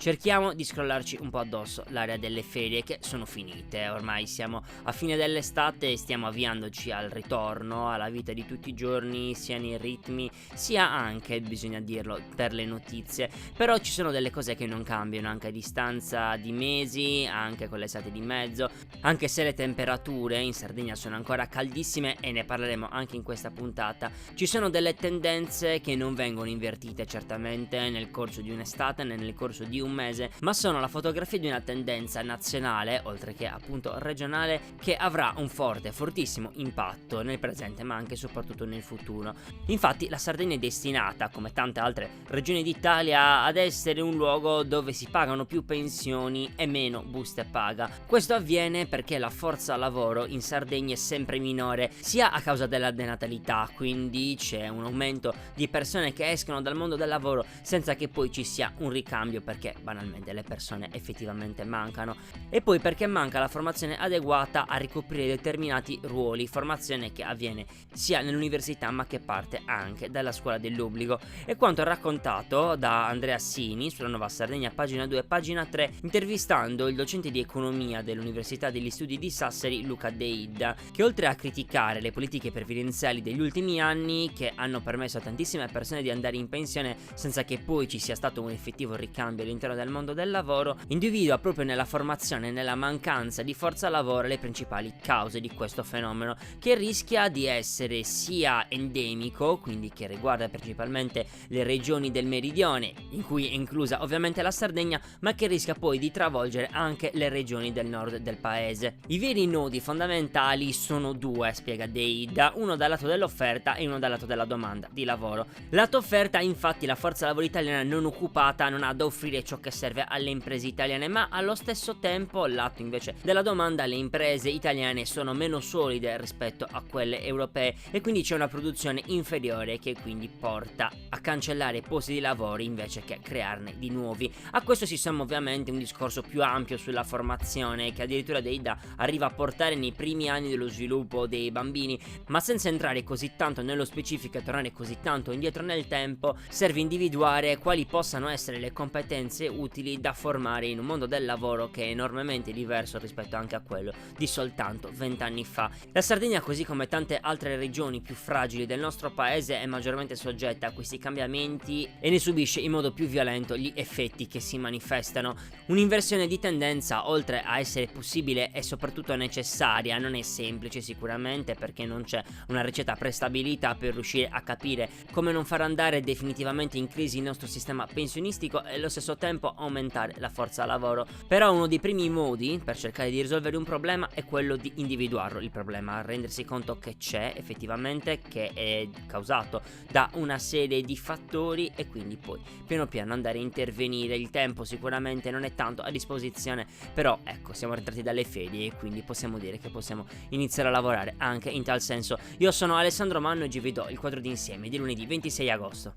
cerchiamo di scrollarci un po' addosso l'area delle ferie che sono finite. Ormai siamo a fine dell'estate e stiamo avviandoci al ritorno alla vita di tutti i giorni, sia nei ritmi sia anche, bisogna dirlo, per le notizie. Però ci sono delle cose che non cambiano anche a distanza di mesi, anche con l'estate di mezzo, anche se le temperature in Sardegna sono ancora caldissime e ne parleremo anche in questa puntata. Ci sono delle tendenze che non vengono invertite certamente nel corso di un'estate né nel corso di un mese, ma sono la fotografia di una tendenza nazionale, oltre che appunto regionale, che avrà un fortissimo impatto nel presente ma anche e soprattutto nel futuro. Infatti la Sardegna è destinata, come tante altre regioni d'Italia, ad essere un luogo dove si pagano più pensioni e meno buste paga. Questo avviene perché la forza lavoro in Sardegna è sempre minore, sia a causa della denatalità, quindi c'è un aumento di persone che escono dal mondo del lavoro senza che poi ci sia un ricambio, perché banalmente le persone effettivamente mancano, e poi perché manca la formazione adeguata a ricoprire determinati ruoli, formazione che avviene sia nell'università ma che parte anche dalla scuola dell'obbligo. E quanto raccontato da Andrea Sini sulla Nuova Sardegna, pagina 2 e pagina 3, intervistando il docente di economia dell'Università degli Studi di Sassari, Luca Deidda, che oltre a criticare le politiche previdenziali degli ultimi anni che hanno permesso a tantissime persone di andare in pensione senza che poi ci sia stato un effettivo ricambio all'interno del mondo del lavoro, individua proprio nella formazione e nella mancanza di forza lavoro le principali cause di questo fenomeno, che rischia di essere sia endemico, quindi che riguarda principalmente le regioni del meridione, in cui è inclusa ovviamente la Sardegna, ma che rischia poi di travolgere anche le regioni del nord del paese. I veri nodi fondamentali sono due, spiega Deidda, uno dal lato dell'offerta e uno dal lato della domanda di lavoro. Lato offerta, infatti, la forza lavoro italiana non occupata non ha da offrire ciò che serve alle imprese italiane, ma allo stesso tempo, lato invece della domanda, le imprese italiane sono meno solide rispetto a quelle europee e quindi c'è una produzione inferiore che quindi porta a cancellare posti di lavoro invece che crearne di nuovi. A questo si somma ovviamente un discorso più ampio sulla formazione che addirittura Deidda arriva a portare nei primi anni dello sviluppo dei bambini, ma senza entrare così tanto nello specifico e tornare così tanto indietro nel tempo, serve individuare quali possano essere le competenze utili da formare in un mondo del lavoro che è enormemente diverso rispetto anche a quello di soltanto 20 anni fa. La Sardegna, così come tante altre regioni più fragili del nostro paese, è maggiormente soggetta a questi cambiamenti e ne subisce in modo più violento gli effetti che si manifestano. Un'inversione di tendenza, oltre a essere possibile e soprattutto necessaria, non è semplice sicuramente, perché non c'è una ricetta prestabilita per riuscire a capire come non far andare definitivamente in crisi il nostro sistema pensionistico e allo stesso tempo aumentare la forza lavoro. Però uno dei primi modi per cercare di risolvere un problema è quello di individuarlo, il problema, rendersi conto che c'è effettivamente, che è causato da una serie di fattori e quindi poi piano piano andare a intervenire. Il tempo sicuramente non è tanto a disposizione, però ecco, siamo rientrati dalle ferie e quindi possiamo dire che possiamo iniziare a lavorare anche in tal senso. Io sono Alessandro Manno e vi do il quadro d'insieme di lunedì 26 agosto.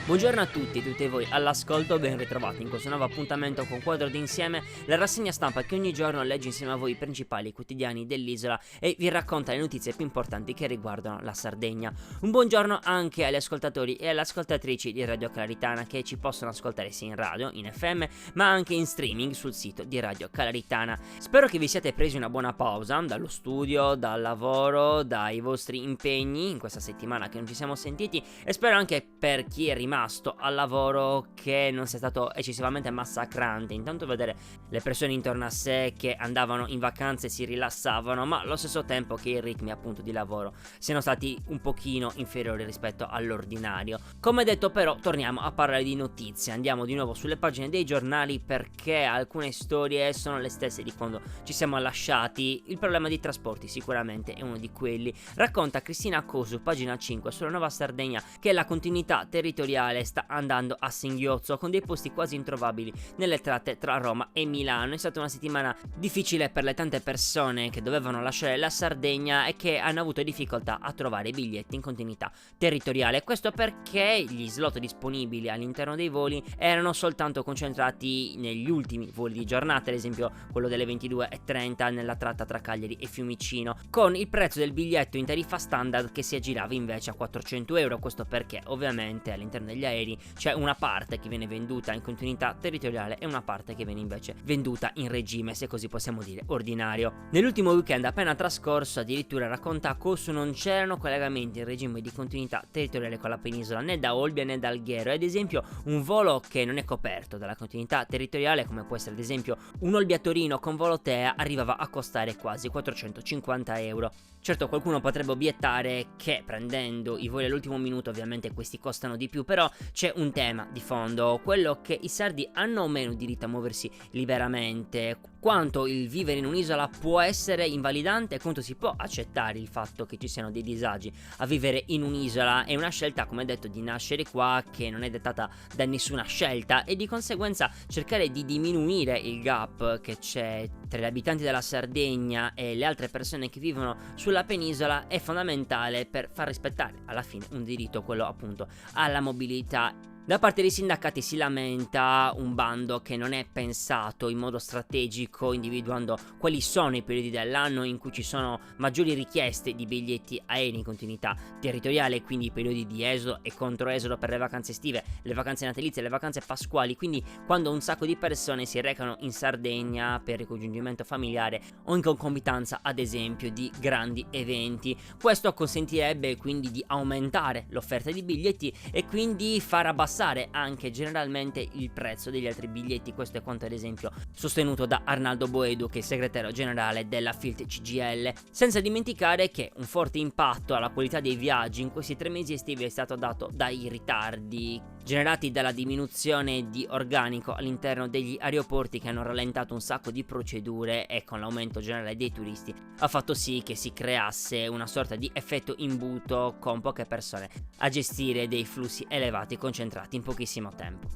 Buongiorno a tutti e tutte voi all'ascolto, ben ritrovati in questo nuovo appuntamento con Quadro d'Insieme, la rassegna stampa che ogni giorno legge insieme a voi i principali quotidiani dell'isola e vi racconta le notizie più importanti che riguardano la Sardegna. Un buongiorno anche agli ascoltatori e alle ascoltatrici di Radio Calaritana, che ci possono ascoltare sia in radio, in FM, ma anche in streaming sul sito di Radio Calaritana. Spero che vi siate presi una buona pausa dallo studio, dal lavoro, dai vostri impegni in questa settimana che non ci siamo sentiti, e spero anche per chi è rimasto al lavoro che non sia stato eccessivamente massacrante intanto vedere le persone intorno a sé che andavano in vacanze e si rilassavano, ma allo stesso tempo che i ritmi appunto di lavoro siano stati un pochino inferiori rispetto all'ordinario. Come detto, però, torniamo a parlare di notizie, andiamo di nuovo sulle pagine dei giornali perché alcune storie sono le stesse di quando ci siamo lasciati. Il problema dei trasporti sicuramente è uno di quelli. Racconta Cristina Cosu, pagina 5, sulla Nuova Sardegna, che la continuità territoriale territoriale sta andando a singhiozzo, con dei posti quasi introvabili nelle tratte tra Roma e Milano. È stata una settimana difficile per le tante persone che dovevano lasciare la Sardegna e che hanno avuto difficoltà a trovare biglietti in continuità territoriale. Questo perché gli slot disponibili all'interno dei voli erano soltanto concentrati negli ultimi voli di giornata, ad esempio quello delle 22:30 nella tratta tra Cagliari e Fiumicino, con il prezzo del biglietto in tariffa standard che si aggirava invece a 400 euro. Questo perché ovviamente all'interno degli aerei c'è una parte che viene venduta in continuità territoriale e una parte che viene invece venduta in regime, se così possiamo dire, ordinario. Nell'ultimo weekend appena trascorso, addirittura racconta Cosu, non c'erano collegamenti in regime di continuità territoriale con la penisola, né da Olbia né da Alghero. Ad esempio un volo che non è coperto dalla continuità territoriale, come può essere ad esempio un Olbia-Torino con volo TEA, arrivava a costare quasi 450 euro. Certo, qualcuno potrebbe obiettare che prendendo i voli all'ultimo minuto ovviamente questi costano di più, però c'è un tema di fondo, quello che i sardi hanno o meno diritto a muoversi liberamente, quanto il vivere in un'isola può essere invalidante e quanto si può accettare il fatto che ci siano dei disagi a vivere in un'isola. È una scelta, come detto, di nascere qua che non è dettata da nessuna scelta, e di conseguenza cercare di diminuire il gap che c'è tra gli abitanti della Sardegna e le altre persone che vivono sulla penisola è fondamentale per far rispettare alla fine un diritto, quello appunto alla mobilità. Da parte dei sindacati si lamenta un bando che non è pensato in modo strategico, individuando quali sono i periodi dell'anno in cui ci sono maggiori richieste di biglietti aerei in continuità territoriale, quindi i periodi di esodo e controesodo per le vacanze estive, le vacanze natalizie, le vacanze pasquali, quindi quando un sacco di persone si recano in Sardegna per ricongiungimento familiare o in concomitanza ad esempio di grandi eventi. Questo consentirebbe quindi di aumentare l'offerta di biglietti e quindi far abbassare anche generalmente il prezzo degli altri biglietti. Questo è quanto ad esempio sostenuto da Arnaldo Boedu, che è segretario generale della Filt CGIL, senza dimenticare che un forte impatto alla qualità dei viaggi in questi 3 mesi estivi è stato dato dai ritardi generati dalla diminuzione di organico all'interno degli aeroporti, che hanno rallentato un sacco di procedure, e con l'aumento generale dei turisti ha fatto sì che si creasse una sorta di effetto imbuto, con poche persone a gestire dei flussi elevati concentrati in pochissimo tempo.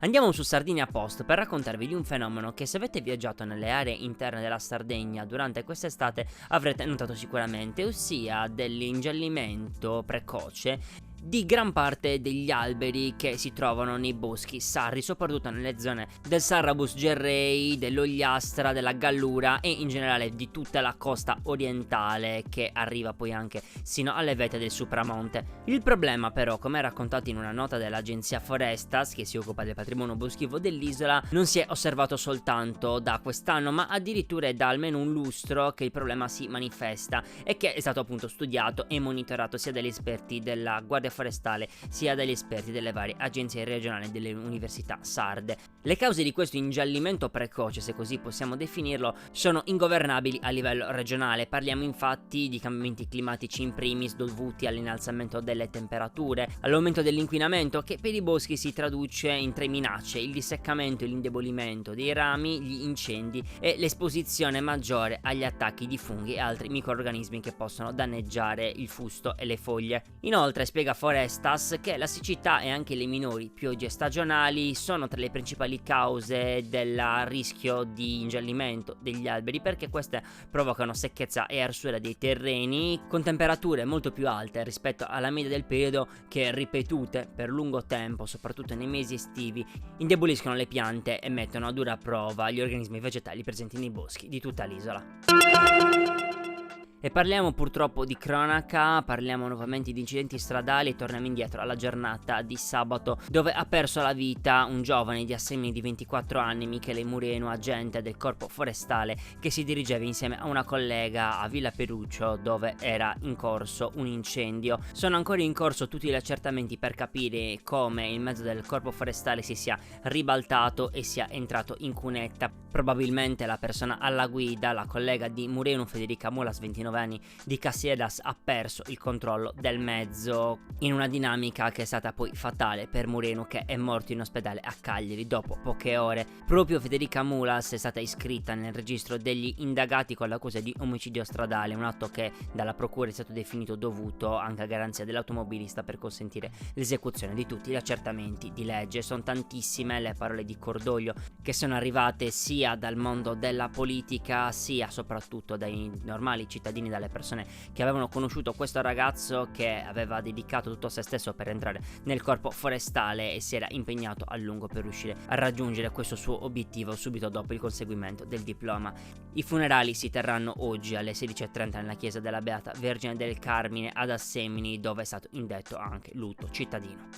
Andiamo su Sardinia Post per raccontarvi di un fenomeno che, se avete viaggiato nelle aree interne della Sardegna durante quest'estate, avrete notato sicuramente, ossia dell'ingiallimento precoce di gran parte degli alberi che si trovano nei boschi sardi, soprattutto nelle zone del Sarrabus Gerrei, dell'Ogliastra, della Gallura e in generale di tutta la costa orientale, che arriva poi anche sino alle vette del Supramonte. Il problema però, come raccontato in una nota dell'agenzia Forestas, che si occupa del patrimonio boschivo dell'isola, non si è osservato soltanto da quest'anno, ma addirittura è da almeno un lustro che il problema si manifesta, e che è stato appunto studiato e monitorato sia dagli esperti della Guardia Forestale sia dagli esperti delle varie agenzie regionali e delle università sarde. Le cause di questo ingiallimento precoce, se così possiamo definirlo, sono ingovernabili a livello regionale. Parliamo infatti di cambiamenti climatici in primis, dovuti all'innalzamento delle temperature, all'aumento dell'inquinamento, che per i boschi si traduce in 3 minacce: il disseccamento e l'indebolimento dei rami, gli incendi e l'esposizione maggiore agli attacchi di funghi e altri microrganismi che possono danneggiare il fusto e le foglie. Inoltre spiega Forestas che la siccità e anche le minori piogge stagionali sono tra le principali cause del rischio di ingiallimento degli alberi, perché queste provocano secchezza e arsura dei terreni, con temperature molto più alte rispetto alla media del periodo, che ripetute per lungo tempo, soprattutto nei mesi estivi, indeboliscono le piante e mettono a dura prova gli organismi vegetali presenti nei boschi di tutta l'isola. E parliamo purtroppo di cronaca, parliamo nuovamente di incidenti stradali e torniamo indietro alla giornata di sabato, dove ha perso la vita un giovane di assemi di 24 anni, Michele Murenu, agente del Corpo Forestale, che si dirigeva insieme a una collega a Villa Peruccio, dove era in corso un incendio. Sono ancora in corso tutti gli accertamenti per capire come il mezzo del Corpo Forestale si sia ribaltato e sia entrato in cunetta. Probabilmente la persona alla guida, la collega di Murenu, Federica Molas, 29 19 anni di Casillas ha perso il controllo del mezzo in una dinamica che è stata poi fatale per Moreno, che è morto in ospedale a Cagliari dopo poche ore. Proprio Federica Mulas è stata iscritta nel registro degli indagati con l'accusa di omicidio stradale, un atto che dalla procura è stato definito dovuto anche a garanzia dell'automobilista per consentire l'esecuzione di tutti gli accertamenti di legge. Sono tantissime le parole di cordoglio che sono arrivate sia dal mondo della politica sia soprattutto dai normali cittadini, dalle persone che avevano conosciuto questo ragazzo che aveva dedicato tutto se stesso per entrare nel corpo forestale e si era impegnato a lungo per riuscire a raggiungere questo suo obiettivo subito dopo il conseguimento del diploma. I funerali si terranno oggi alle 16:30 nella chiesa della Beata Vergine del Carmine ad Assemini, dove è stato indetto anche lutto cittadino.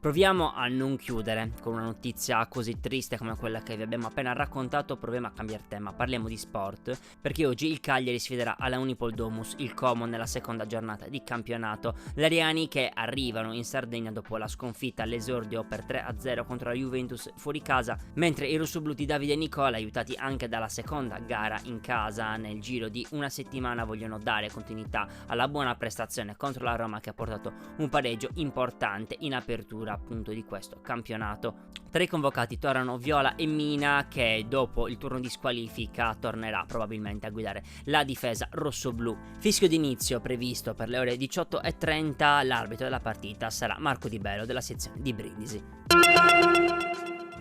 Proviamo a non chiudere con una notizia così triste come quella che vi abbiamo appena raccontato, proviamo a cambiare tema, parliamo di sport, perché oggi il Cagliari sfiderà alla Unipol Domus il Como nella seconda giornata di campionato. Gli ariani che arrivano in Sardegna dopo la sconfitta all'esordio per 3-0 contro la Juventus fuori casa, mentre i rossoblu di Davide e Nicola, aiutati anche dalla seconda gara in casa nel giro di una settimana, vogliono dare continuità alla buona prestazione contro la Roma, che ha portato un pareggio importante in apertura appunto di questo campionato. Tra i convocati tornano Viola e Mina, che dopo il turno di squalifica tornerà probabilmente a guidare la difesa rossoblù. Fischio d'inizio previsto per le ore 18:30, l'arbitro della partita sarà Marco Di Bello della sezione di Brindisi.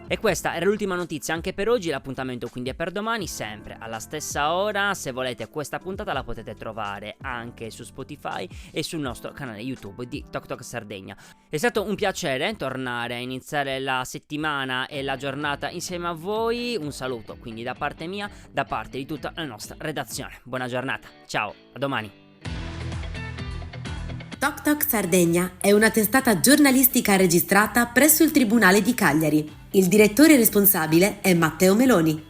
E questa era l'ultima notizia anche per oggi, l'appuntamento quindi è per domani, sempre alla stessa ora. Se volete questa puntata la potete trovare anche su Spotify e sul nostro canale YouTube di Tok Tok Sardegna. È stato un piacere tornare a iniziare la settimana e la giornata insieme a voi, un saluto quindi da parte mia, da parte di tutta la nostra redazione. Buona giornata, ciao, a domani. Tok Tok Sardegna è una testata giornalistica registrata presso il Tribunale di Cagliari. Il direttore responsabile è Matteo Meloni.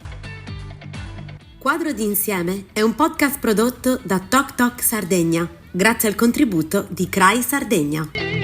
Quadro di Insieme è un podcast prodotto da Tok Tok Sardegna, grazie al contributo di CRAI Sardegna.